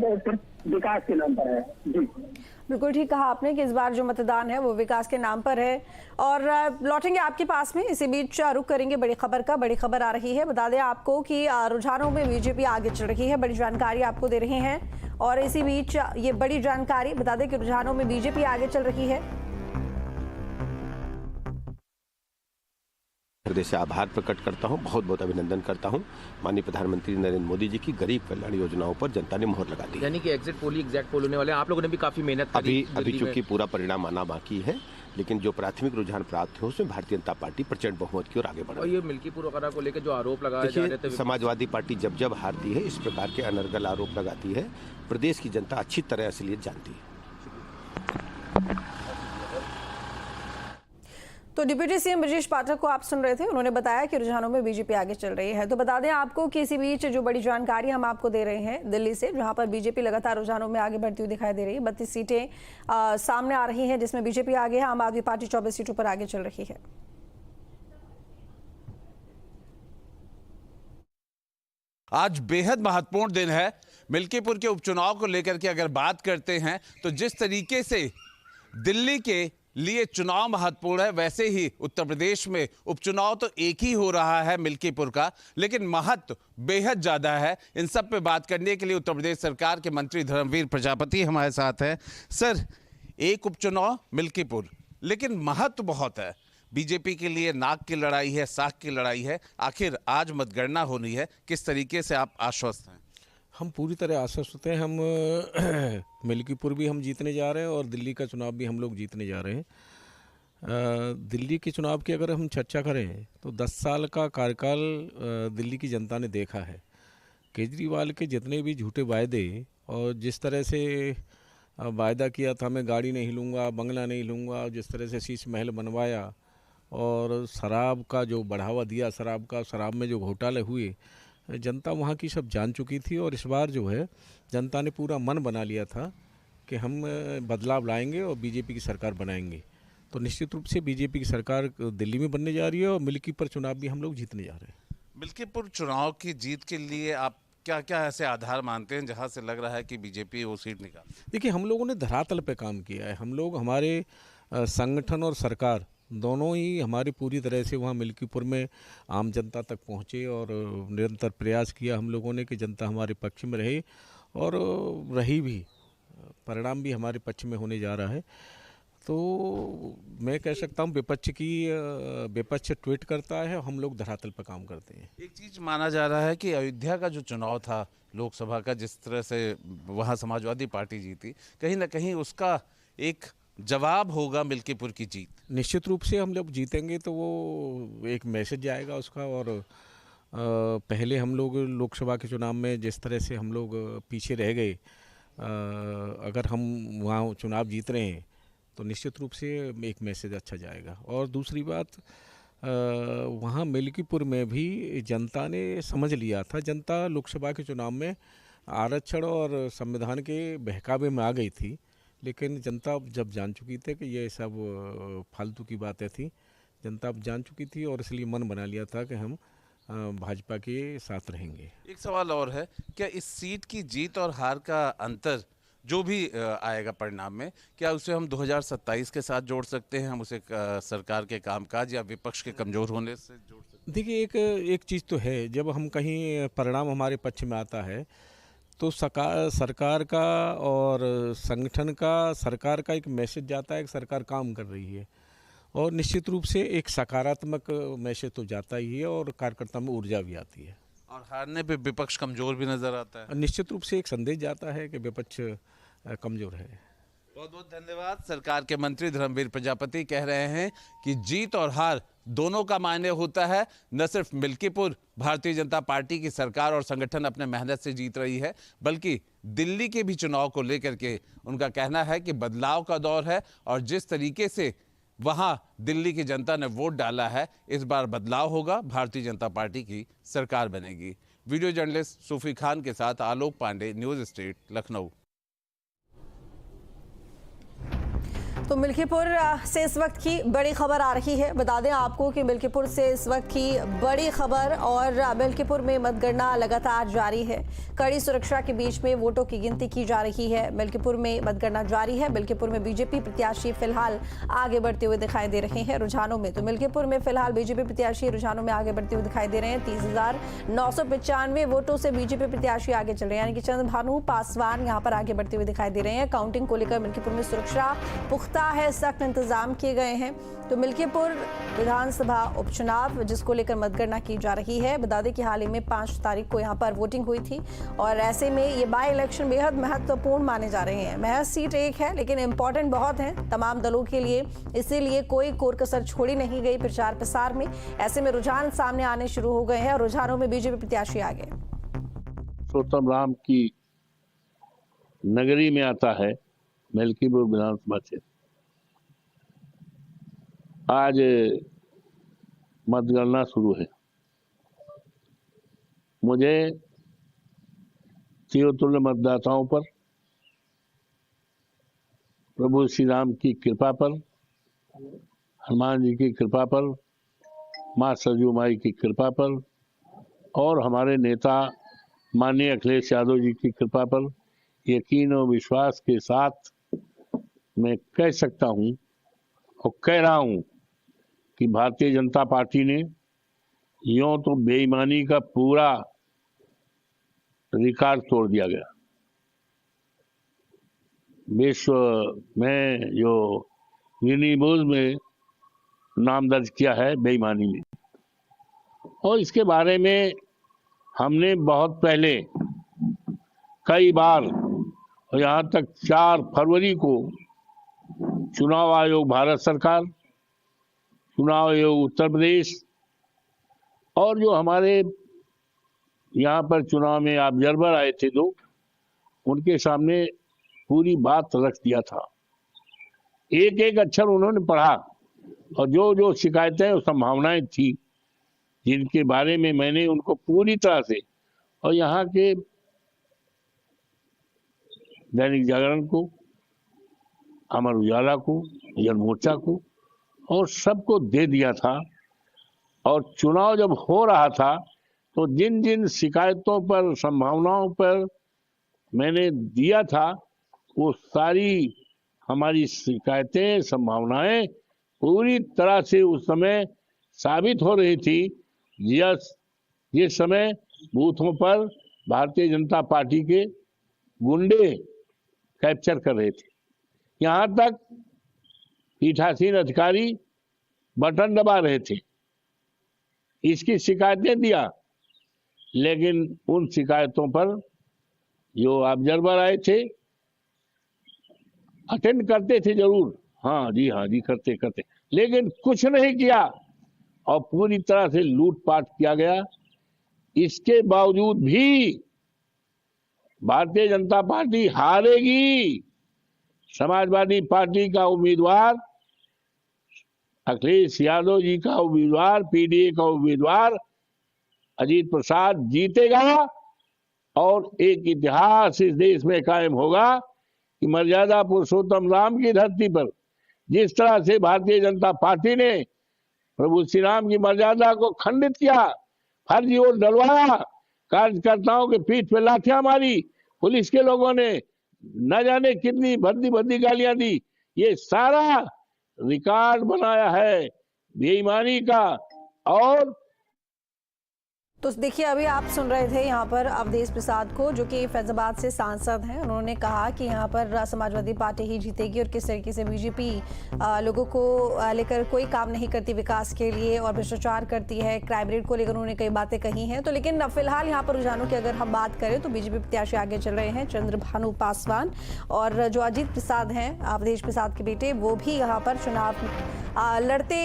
सिर्फ विकास के नाम पर है। जी बिल्कुल ठीक कहा आपने कि इस बार जो मतदान है वो विकास के नाम पर है। और लौटेंगे आपके पास में, इसी बीच रुख करेंगे बड़ी खबर का। बड़ी खबर आ रही है, बता दें आपको कि रुझानों में बीजेपी आगे चल रही है, बड़ी जानकारी आपको दे रहे हैं। और इसी बीच ये बड़ी जानकारी बता दें कि रुझानों में बीजेपी आगे चल रही है। हृदय से आभार प्रकट करता हूं, बहुत बहुत अभिनंदन करता हूं माननीय प्रधानमंत्री नरेंद्र मोदी जी की गरीब कल्याण योजनाओं पर जनता ने मोहर लगा दी। यानी कि एग्जिट पोल होने वाले हैं। आप लोगों ने भी काफी मेहनत करी। अभी चूंकि पूरा परिणाम आना बाकी है, लेकिन जो प्राथमिक रुझान प्राप्त है उसमें भारतीय जनता पार्टी प्रचंड बहुमत की ओर आगे बढ़ रही है। और ये मिल्कीपुर वगैरह को लेकर जो आरोप लगाए जा रहे थे, समाजवादी पार्टी जब जब हारती है इस प्रकार के अनर्गल आरोप लगाती है। प्रदेश की जनता अच्छी तरह असलियत जानती है। तो डिप्टी सीएम ब्रजेश पाठक को आप सुन रहे थे, उन्होंने बताया कि रुझानों में बीजेपी आगे चल रही है। तो बता दें आपको कि इसी बीच जो बड़ी जानकारी हम आपको दे रहे हैं दिल्ली से, जहां पर बीजेपी लगातार रुझानों में आगे बढ़ती हुई दिखाई दे रही है। 32 सीटें सामने आ रही हैं जिसमें बीजेपी आगे है। आम आदमी पार्टी 24 सीटों पर आगे चल रही है। आज बेहद महत्वपूर्ण दिन है। मिल्कीपुर के उपचुनाव को लेकर के अगर बात करते हैं तो जिस तरीके से दिल्ली के लिए चुनाव महत्वपूर्ण है, वैसे ही उत्तर प्रदेश में उपचुनाव तो एक ही हो रहा है मिल्कीपुर का, लेकिन महत्व बेहद ज्यादा है। इन सब पे बात करने के लिए उत्तर प्रदेश सरकार के मंत्री धर्मवीर प्रजापति हमारे साथ हैं। सर, एक उपचुनाव मिल्कीपुर, लेकिन महत्व बहुत है। बीजेपी के लिए नाक की लड़ाई है, साख की लड़ाई है। आखिर आज मतगणना होनी है, किस तरीके से आप आश्वस्त हैं? हम पूरी तरह आश्वस्त हैं। हम मिल्कीपुर भी हम जीतने जा रहे हैं और दिल्ली का चुनाव भी हम लोग जीतने जा रहे हैं। दिल्ली के चुनाव की अगर हम चर्चा करें तो 10 साल का कार्यकाल दिल्ली की जनता ने देखा है। केजरीवाल के जितने भी झूठे वायदे और जिस तरह से वायदा किया था, मैं गाड़ी नहीं लूँगा, बंगला नहीं लूँगा, जिस तरह से शीश महल बनवाया और शराब का जो बढ़ावा दिया, शराब में जो घोटाले हुए, जनता वहाँ की सब जान चुकी थी। और इस बार जो है जनता ने पूरा मन बना लिया था कि हम बदलाव लाएंगे और बीजेपी की सरकार बनाएंगे। तो निश्चित रूप से बीजेपी की सरकार दिल्ली में बनने जा रही है और मिल्कीपुर चुनाव भी हम लोग जीतने जा रहे हैं। मिल्कीपुर चुनाव की जीत के लिए आप क्या क्या ऐसे आधार मानते हैं जहां से लग रहा है कि बीजेपी वो सीट निकाल? देखिए, हम लोगों ने धरातल पे काम किया है। हम लोग, हमारे संगठन और सरकार दोनों ही हमारी पूरी तरह से वहाँ मिल्कीपुर में आम जनता तक पहुँचे और निरंतर प्रयास किया हम लोगों ने कि जनता हमारे पक्ष में रहे और रही भी। परिणाम भी हमारे पक्ष में होने जा रहा है। तो मैं कह सकता हूँ विपक्ष ट्वीट करता है, हम लोग धरातल पर काम करते हैं। एक चीज़ माना जा रहा है कि अयोध्या का जो चुनाव था लोकसभा का, जिस तरह से वहाँ समाजवादी पार्टी जीती, कहीं ना कहीं उसका एक जवाब होगा मिल्कीपुर की जीत। निश्चित रूप से हम लोग जीतेंगे तो वो एक मैसेज जाएगा उसका। और पहले हम लोग लोकसभा के चुनाव में जिस तरह से हम लोग पीछे रह गए, अगर हम वहाँ चुनाव जीत रहे हैं तो निश्चित रूप से एक मैसेज अच्छा जाएगा। और दूसरी बात, वहाँ मिल्कीपुर में भी जनता ने समझ लिया था। जनता लोकसभा के चुनाव में आरक्षण और संविधान के बहकावे में आ गई थी, लेकिन जनता जब जान चुकी थी कि ये सब फालतू की बातें थी, जनता अब जान चुकी थी और इसलिए मन बना लिया था कि हम भाजपा के साथ रहेंगे। एक सवाल और है, क्या इस सीट की जीत और हार का अंतर जो भी आएगा परिणाम में, क्या उसे हम 2027 के साथ जोड़ सकते हैं? हम उसे सरकार के कामकाज या विपक्ष के कमज़ोर होने से जोड़ सकते हैं? देखिए, एक चीज़ तो है, जब हम कहीं परिणाम हमारे पक्ष में आता है तो सरकार का और संगठन का, सरकार का एक मैसेज जाता है कि सरकार काम कर रही है और निश्चित रूप से एक सकारात्मक मैसेज तो जाता ही है और कार्यकर्ता में ऊर्जा भी आती है। और हारने पे विपक्ष कमज़ोर भी नज़र आता है। निश्चित रूप से एक संदेश जाता है कि विपक्ष कमज़ोर है। बहुत बहुत धन्यवाद। सरकार के मंत्री धर्मवीर प्रजापति कह रहे हैं कि जीत और हार दोनों का मायने होता है। न सिर्फ मिल्कीपुर भारतीय जनता पार्टी की सरकार और संगठन अपने मेहनत से जीत रही है, बल्कि दिल्ली के भी चुनाव को लेकर के उनका कहना है कि बदलाव का दौर है और जिस तरीके से वहां दिल्ली की जनता ने वोट डाला है, इस बार बदलाव होगा, भारतीय जनता पार्टी की सरकार बनेगी। वीडियो जर्नलिस्ट सूफी खान के साथ आलोक पांडे, न्यूज़ स्टेट, लखनऊ। तो मिल्कीपुर से इस वक्त की बड़ी खबर आ रही है। बता दें आपको कि मिल्कीपुर से इस वक्त की बड़ी खबर, और मिल्कीपुर में मतगणना लगातार जारी है। कड़ी सुरक्षा के बीच में वोटों की गिनती की जा रही है। मिल्कीपुर में मतगणना जारी है। मिल्कीपुर में बीजेपी प्रत्याशी फिलहाल आगे बढ़ते हुए दिखाई दे रहे हैं रुझानों में। तो मिल्कीपुर में फिलहाल बीजेपी प्रत्याशी रुझानों में आगे बढ़ते हुए दिखाई दे रहे हैं। 30,995 वोटों से बीजेपी प्रत्याशी आगे चल रहे हैं, यानी कि चंद्रभानु पासवान यहाँ पर आगे बढ़ते हुए दिखाई दे रहे हैं। काउंटिंग को लेकर मिल्कीपुर में सुरक्षा पुख्ता है, सख्त इंतजाम किए गए हैं। तो मिल्कीपुर विधानसभा उपचुनाव जिसको लेकर मतगणना की जा रही है। बता दें कि हाल ही में 5 तारीख को यहाँ पर वोटिंग हुई थी, और ऐसे में ये बाई इलेक्शन बेहद महत्वपूर्ण माने जा रहे हैं। महज सीट एक है, लेकिन इंपॉर्टेंट बहुत है तमाम दलों के लिए, इसीलिए कोई कोर कसर छोड़ी नहीं गई प्रचार प्रसार में। ऐसे में रुझान सामने आने शुरू हो गए हैं, और रुझानों में बीजेपी प्रत्याशी आगे। पुरुषोत्तम राम की नगरी में आता है मिल्कीपुर विधानसभा क्षेत्र। आज मतगणना शुरू है। मुझे चिरतुल्य मतदाताओं पर, प्रभु श्री राम की कृपा पर, हनुमान जी की कृपा पर, माँ सरयू माई की कृपा पर, और हमारे नेता माननीय अखिलेश यादव जी की कृपा पर यकीन और विश्वास के साथ मैं कह सकता हूं और कह रहा हूं कि भारतीय जनता पार्टी ने यूं तो बेईमानी का पूरा रिकॉर्ड तोड़ दिया गया। विश्व में जो गिनीज में नाम दर्ज किया है बेईमानी में, और इसके बारे में हमने बहुत पहले कई बार, और यहाँ तक 4 फरवरी को चुनाव आयोग भारत सरकार, चुनाव आयोग उत्तर प्रदेश, और जो हमारे यहाँ पर चुनाव में ऑब्जर्वर आए थे 2, उनके सामने पूरी बात रख दिया था। एक एक अक्षर उन्होंने पढ़ा, और जो जो शिकायतें और संभावनाएं थी जिनके बारे में मैंने उनको पूरी तरह से, और यहाँ के दैनिक जागरण को, अमर उजाला को, जन मोर्चा को, और सबको दे दिया था। और चुनाव जब हो रहा था तो जिन जिन शिकायतों पर, संभावनाओं पर मैंने दिया था, वो सारी हमारी शिकायतें, संभावनाएं पूरी तरह से उस समय साबित हो रही थी। जिस समय बूथों पर भारतीय जनता पार्टी के गुंडे कैप्चर कर रहे थे, यहाँ तक पीठासीन अधिकारी बटन दबा रहे थे, इसकी शिकायतें दिया। लेकिन उन शिकायतों पर जो ऑब्जर्वर आए थे अटेंड करते थे जरूर, हाँ जी करते, लेकिन कुछ नहीं किया, और पूरी तरह से लूटपाट किया गया। इसके बावजूद भी भारतीय जनता पार्टी हारेगी। समाजवादी पार्टी का उम्मीदवार, अखिलेश यादव जी का उम्मीदवार, पीडीए का उम्मीदवार अजीत प्रसाद जीतेगा, और एक इतिहास इस देश में कायम होगा कि मर्यादा पुरुषोत्तम राम की धरती पर जिस तरह से भारतीय जनता पार्टी ने प्रभु श्री राम की मर्यादा को खंडित किया, फर्जी वोट डलवाया, कार्यकर्ताओं के पीठ पे लाठियां मारी, पुलिस के लोगों ने न जाने कितनी भद्दी गालियां दी, ये सारा रिकॉर्ड बनाया है बेईमानी का। और तो देखिए, अभी आप सुन रहे थे यहाँ पर अवधेश प्रसाद को, जो कि फैजाबाद से सांसद हैं। उन्होंने कहा कि यहाँ पर समाजवादी पार्टी ही जीतेगी, और किस तरीके से बीजेपी लोगों को लेकर कोई काम नहीं करती विकास के लिए, और भ्रष्टाचार करती है, क्राइम रेट को लेकर उन्होंने कई बातें कही हैं। तो लेकिन फिलहाल यहाँ पर रुझानों की अगर हम बात करें तो बीजेपी प्रत्याशी आगे चल रहे हैं, चंद्रभानु पासवान, और जो अजीत प्रसाद हैं, अवधेश प्रसाद के बेटे, वो भी यहाँ पर चुनाव लड़ते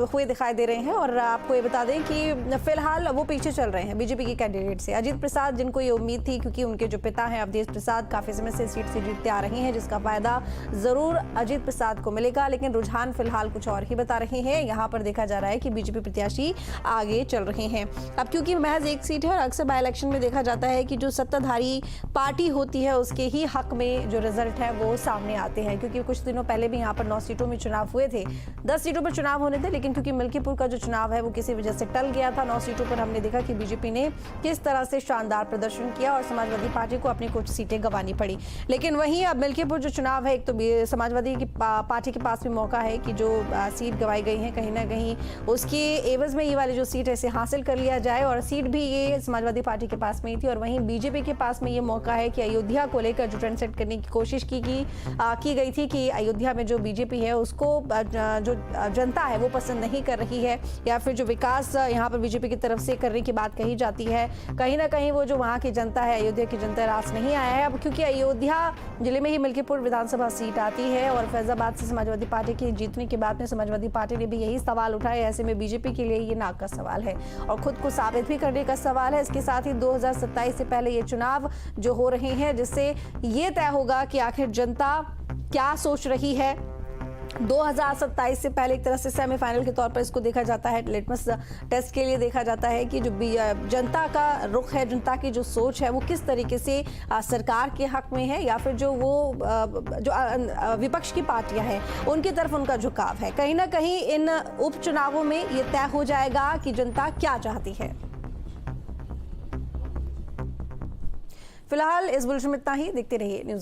हुए दिखाई दे रहे हैं। और आपको ये बता दें कि फिलहाल वो पीछे चल रहे हैं बीजेपी के कैंडिडेट से। अजीत प्रसाद, जिनको ये उम्मीद थी क्योंकि उनके जो पिता हैं अवधेश प्रसाद काफी समय से सीट से जीतते आ रहे हैं, जिसका फायदा जरूर अजीत प्रसाद को मिलेगा, लेकिन रुझान फिलहाल कुछ और ही बता रहे हैं। यहाँ पर देखा जा रहा है कि बीजेपी प्रत्याशी आगे चल रहे हैं। अब क्योंकि महज एक सीट है और अक्सर बाय इलेक्शन में देखा जाता है कि जो सत्ताधारी पार्टी होती है उसके ही हक में जो रिजल्ट है वो सामने आते हैं, क्योंकि कुछ दिनों पहले भी यहाँ पर 9 सीटों में चुनाव हुए थे, 10 सीटों पर चुनाव होने थे, लेकिन क्योंकि मिल्कीपुर का जो चुनाव है वो किसी वजह से टल गया था। 9 सीटों पर हमने देखा कि बीजेपी ने किस तरह से शानदार प्रदर्शन किया और समाजवादी पार्टी को अपनी कुछ सीटें गंवानी पड़ी। लेकिन वहीं अब मिल्कीपुर जो चुनाव है, एक तो समाजवादी की पार्टी के पास भी मौका है कि जो सीट गंवाई गई है कहीं ना कहीं उसके एवज में ये वाली जो सीट है इसे हासिल कर लिया जाए, और सीट भी ये समाजवादी पार्टी के पास में ही थी। और वहीं बीजेपी के पास में ये मौका है कि अयोध्या को लेकर जो ट्रेंड सेट करने की कोशिश की गई थी कि अयोध्या में जो बीजेपी है उसको जो जनता है वो पसंद नहीं कर रही है, या फिर जो विकास यहाँ पर बीजेपी की तरफ से करने की बात कही जाती है, कहीं ना कहीं वो जो वहाँ की जनता है, अयोध्या की जनता रास नहीं आया है। अब क्योंकि अयोध्या जिले में ही मिल्कीपुर विधानसभा सीट आती है और फैजाबाद से समाजवादी पार्टी की जीतने के बाद में समाजवादी पार्टी ने भी यही सवाल उठाए, ऐसे में बीजेपी के लिए ये नाक का सवाल है और खुद को साबित भी करने का सवाल है। इसके साथ ही 2027 से पहले ये चुनाव जो हो रहे हैं, जिससे ये तय होगा कि आखिर जनता क्या सोच रही है। 2027 से पहले एक तरह से सेमीफाइनल के तौर पर इसको देखा जाता है, लिटमस टेस्ट के लिए देखा जाता है कि जो जनता का रुख है, जनता की जो सोच है वो किस तरीके से सरकार के हक में है, या फिर जो विपक्ष की पार्टियां हैं उनकी तरफ उनका झुकाव है। कहीं ना कहीं इन उपचुनावों में ये तय हो जाएगा कि जनता क्या चाहती है। फिलहाल इस बुलेटिन में इतना ही। देखते रहिए न्यूज़।